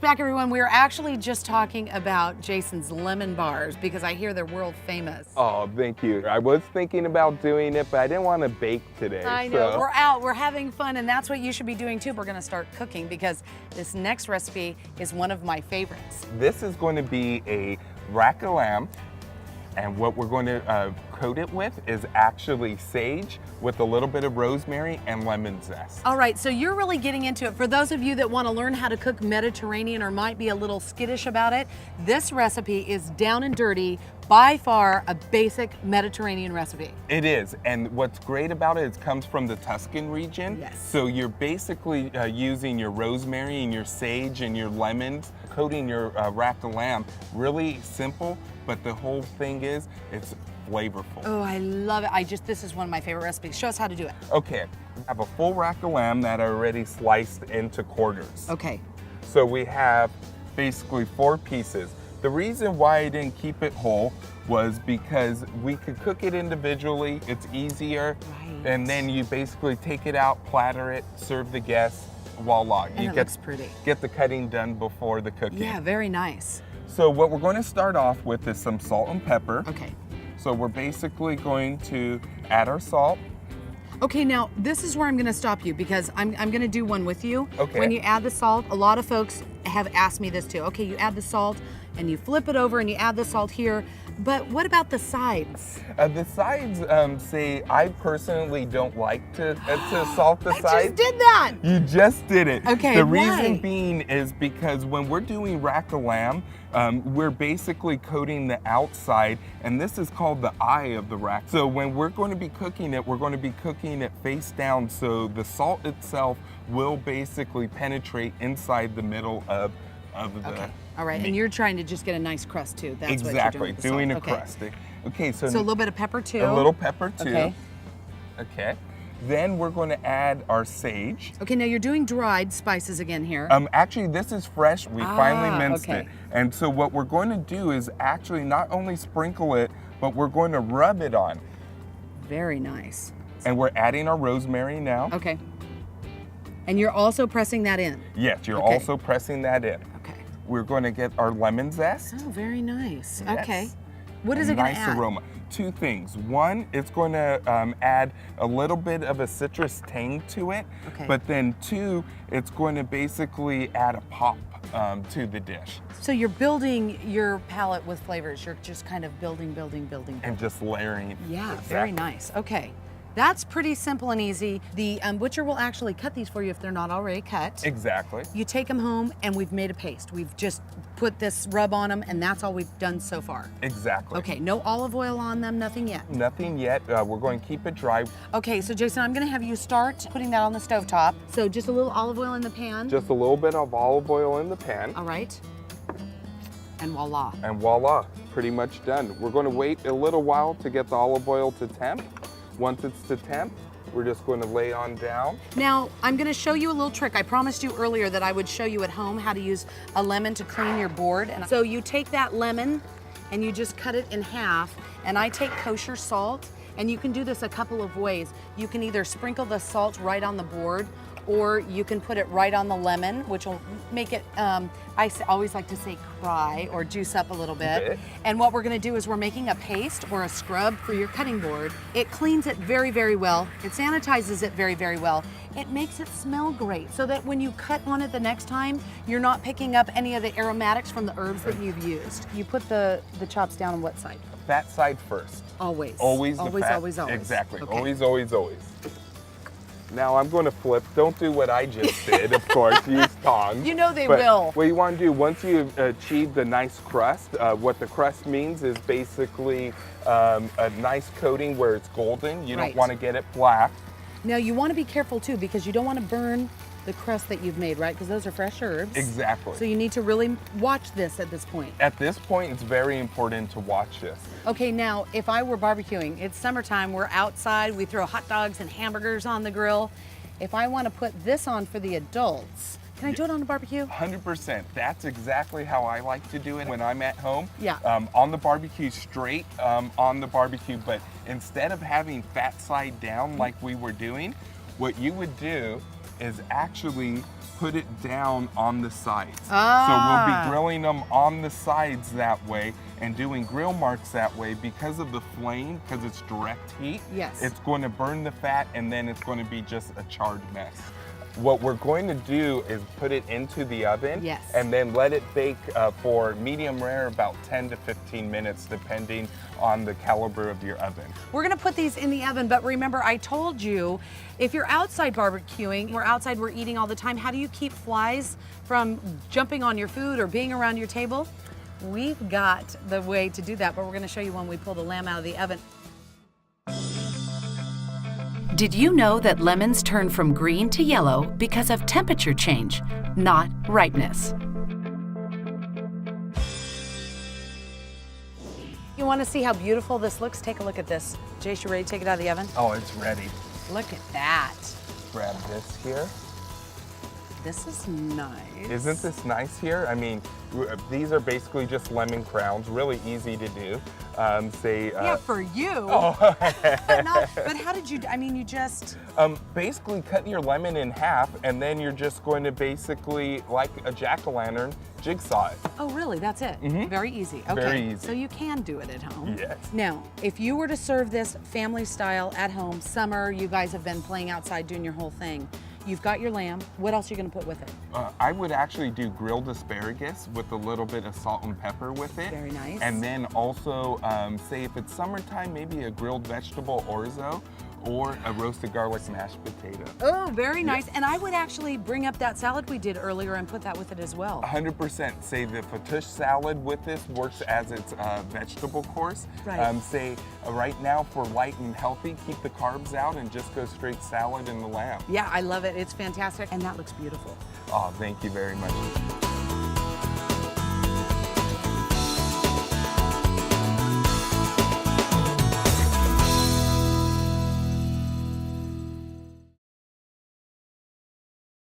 Back, everyone. We were actually just talking about Jason's lemon bars because I hear they're world famous. Oh, thank you. I was thinking about doing it, but I didn't want to bake today. I know. We're out. We're having fun, and that's what you should be doing too. We're going to start cooking because this next recipe is one of my favorites. This is going to be a rack of lamb, and what we're going to coat it with is actually sage with a little bit of rosemary and lemon zest. All right, so you're really getting into it. For those of you that want to learn how to cook Mediterranean or might be a little skittish about it, this recipe is down and dirty, by far a basic Mediterranean recipe. It is, and what's great about it is it comes from the Tuscan region. Yes. So you're basically using your rosemary and your sage and your lemons, coating your rack of lamb. Really simple, but the whole thing is it's flavorful. Oh, I love it. This is one of my favorite recipes. Show us how to do it. Okay, I have a full rack of lamb that I already sliced into quarters. Okay. So we have basically 4 pieces. The reason why I didn't keep it whole was because we could cook it individually. It's easier. Right. And then you basically take it out, platter it, serve the guests, voila. And it looks pretty. Get the cutting done before the cooking. Yeah, very nice. So what we're going to start off with is some salt and pepper. Okay. So we're basically going to add our salt. Okay, now this is where I'm gonna stop you because I'm gonna do one with you. Okay. When you add the salt, a lot of folks have asked me this too. Okay, you add the salt and you flip it over and you add the salt here, but what about the sides? The sides, say, I personally don't like to salt the sides. I just did that! You just did it. Okay, The why? reason being is because when we're doing rack of lamb, we're basically coating the outside, and this is called the eye of the rack. So when we're going to be cooking it, we're going to be cooking it face down, so the salt itself will basically penetrate inside the middle of the Okay, all right, meat. and you're trying to just get a nice crust too. That's Exactly, what you're doing with the doing a salt. Okay. crust. Okay, so So a little bit of pepper too. a little pepper too. Okay. Okay. Then we're going to add our sage. Okay, now you're doing dried spices again here. Actually, this is fresh. We finally minced okay. it. And so what we're going to do is actually not only sprinkle it, but we're going to rub it on. Very nice. And we're adding our rosemary now. Okay. And you're also pressing that in. Yes, you're Okay. also pressing that in. Okay. We're going to get our lemon zest. Oh, very nice. Yes. Okay. What is A it going to nice add? aroma. 2 things. One, it's going to add a little bit of a citrus tang to it. Okay. But then 2, it's going to basically add a pop to the dish. So you're building your palette with flavors. You're just kind of building. And just layering. Yeah, Exactly. very nice. Okay. That's pretty simple and easy. The butcher will actually cut these for you if they're not already cut. Exactly. You take them home and we've made a paste. We've just put this rub on them and that's all we've done so far. Exactly. Okay, no olive oil on them, nothing yet. Nothing yet. We're going to keep it dry. Okay, so Jason, I'm gonna have you start putting that on the stovetop. So just a little olive oil in the pan. Just a little bit of olive oil in the pan. All right. And voila. And voila, pretty much done. We're going to wait a little while to get the olive oil to temp. Once it's to temp, we're just going to lay on down. Now, I'm gonna show you a little trick. I promised you earlier that I would show you at home how to use a lemon to clean your board. And so you take that lemon and you just cut it in half. And I take kosher salt, and you can do this a couple of ways. You can either sprinkle the salt right on the board, or you can put it right on the lemon, which will make it, always like to say cry or juice up a little bit. And what we're gonna do is we're making a paste or a scrub for your cutting board. It cleans it very, very well. It sanitizes it very, very well. It makes it smell great so that when you cut on it the next time, you're not picking up any of the aromatics from the herbs that you've used. You put the chops down on what side? Fat side first. Always. Always the Always, fat. always, always. Exactly. Okay. Always, always, always. Now I'm going to flip. Don't do what I just did, of course. Use tongs. You know they But will. What you want to do, once you've achieved the nice crust, what the crust means is basically a nice coating where it's golden. You Right. don't want to get it black. Now you want to be careful too because you don't want to burn the crust that you've made, right? Because those are fresh herbs. Exactly. So you need to really watch this at this point. At this point, it's very important to watch this. Okay, now if I were barbecuing, it's summertime, we're outside, we throw hot dogs and hamburgers on the grill. If I want to put this on for the adults, can I do it on a barbecue? 100%. That's exactly how I like to do it when I'm at home. Yeah. On the barbecue, straight on the barbecue, but instead of having fat side down like we were doing, what you would do is actually put it down on the sides. Ah. So we'll be grilling them on the sides that way and doing grill marks that way because of the flame, because it's direct heat. Yes. It's going to burn the fat and then it's going to be just a charred mess. What we're going to do is put it into the oven Yes. and then let it bake for medium rare about 10 to 15 minutes depending on the caliber of your oven. We're gonna put these in the oven, but remember I told you, if you're outside barbecuing, we're outside, we're eating all the time, how do you keep flies from jumping on your food or being around your table? We've got the way to do that, but we're gonna show you when we pull the lamb out of the oven. Did you know that lemons turn from green to yellow because of temperature change, not ripeness? You wanna see how beautiful this looks? Take a look at this. Jace, you ready to take it out of the oven? Oh, it's ready. Look at that. Grab this here. This is nice. Isn't this nice here? I mean, these are basically just lemon crowns, really easy to do. Yeah, for you. Oh. But how did you, I mean, you just... Basically cut your lemon in half and then you're just going to basically, like a jack-o'-lantern, jigsaw it. Oh, really? That's it? Very easy. Okay. Very easy. So you can do it at home. Yes. Now, if you were to serve this family style at home, summer, you guys have been playing outside doing your whole thing. You've got your lamb. What else are you going to put with it? I would actually do grilled asparagus with a little bit of salt and pepper with it. Very nice. And then also, say if it's summertime, maybe a grilled vegetable orzo or a roasted garlic mashed potato. Oh, very nice. And I would actually bring up that salad we did earlier and put that with it as well. 100%. Say the fattoush salad with this works as its vegetable course. Right. Say right now for light and healthy, keep the carbs out and just go straight salad and the lamb. Yeah, I love it. It's fantastic. And that looks beautiful. Oh, thank you very much.